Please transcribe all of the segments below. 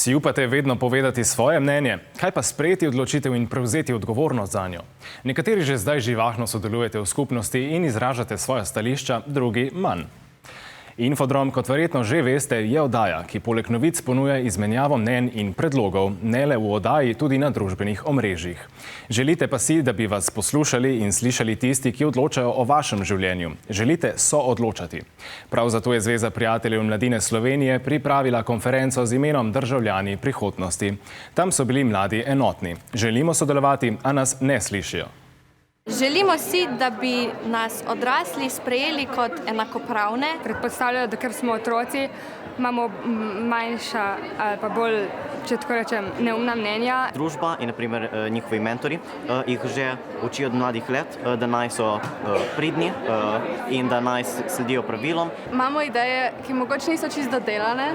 Si upate vedno povedati svoje mnenje? Kaj pa sprejeti odločitev in prevzeti odgovornost zanjo? Nekateri že zdaj živahno sodelujete v skupnosti in izražate svoja stališča, drugi manj. Infodrom, kot verjetno že veste, je oddaja, ki poleg novic ponuja izmenjavo mnenj in predlogov, ne le v oddaji, tudi na družbenih omrežjih. Želite pa si, da bi vas poslušali in slišali tisti, ki odločajo o vašem življenju. Želite soodločati. Prav zato je Zveza prijateljev mladine Slovenije pripravila konferenco z imenom Državljani prihodnosti. Tam so bili mladi enotni. Želimo sodelovati, a nas ne slišijo. Želimo si, da bi nas odrasli sprejeli kot enakopravne. Predpostavljajo, da ker smo otroci, imamo manjša ali pa bolj, če tako rečem, neumna mnenja. Družba in naprimer njihovi mentori jih že učijo od mladih let, da naj so pridni in da naj sledijo pravilom. Imamo ideje, ki mogoče niso čisto dodelane,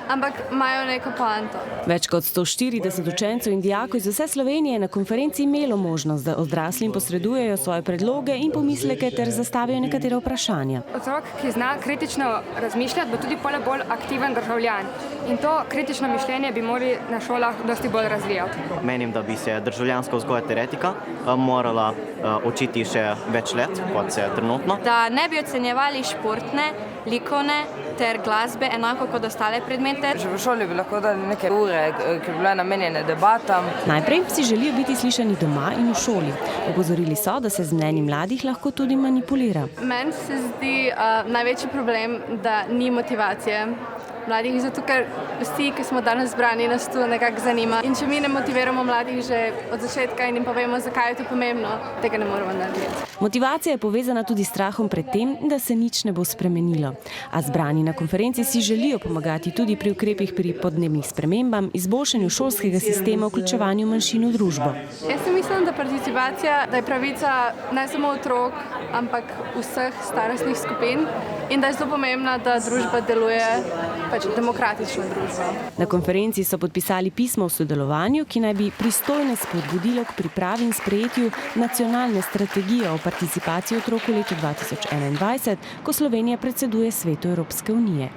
ampak imajo neko poanto. Več kot 140 učencev in dijakov iz vse Slovenije je na konferenci imelo možnost, da odraslim posredujejo svoje predloge in pomisleke ter zastavijo nekatera vprašanja. Otrok, ki zna kritično razmišljati, bo tudi bolj aktiven državljan. In to kritično mišljenje bi morali na šolah dosti bolj razvijati. Menim, da bi se državljanska vzgoja ter etika morala učiti še več let, kot se trenutno. Da ne bi ocenjevali športne, likovne ter glasbe enako kot ostale predmete. Že v šoli bi lahko dali neke ure, ki bi bile namenjene debatam. Najprej si želijo biti slišani doma in v šoli. Opozorili so, da se z mnenji mladih lahko tudi manipulira. Meni se zdi največji problem, da ni motivacije mladih, zato ker vsi, ki smo danes zbrani, nas to nekako zanima. In če mi ne motiviramo mladih že od začetka in jim povemo, zakaj je to pomembno, tega ne moremo narediti. Motivacija je povezana tudi s strahom pred tem, da se nič ne bo spremenilo. A zbrani na konferenci si želijo pomagati tudi pri ukrepih pri podnebnih spremembam, izboljšanju šolskega sistema, vključevanju manjšin v družbo. Jaz si mislim, da participacija, da je pravica ne samo otrok, ampak vseh starostnih skupin in da je zelo pomembna, da družba deluje demokratično družbo. Na konferenci so podpisali pismo o sodelovanju, ki naj bi pristojne spodbudilo k pripravi in sprejetju nacionalne strategije o participaciji otrok v letu 2021, ko Slovenija predseduje Svetu Evropske unije.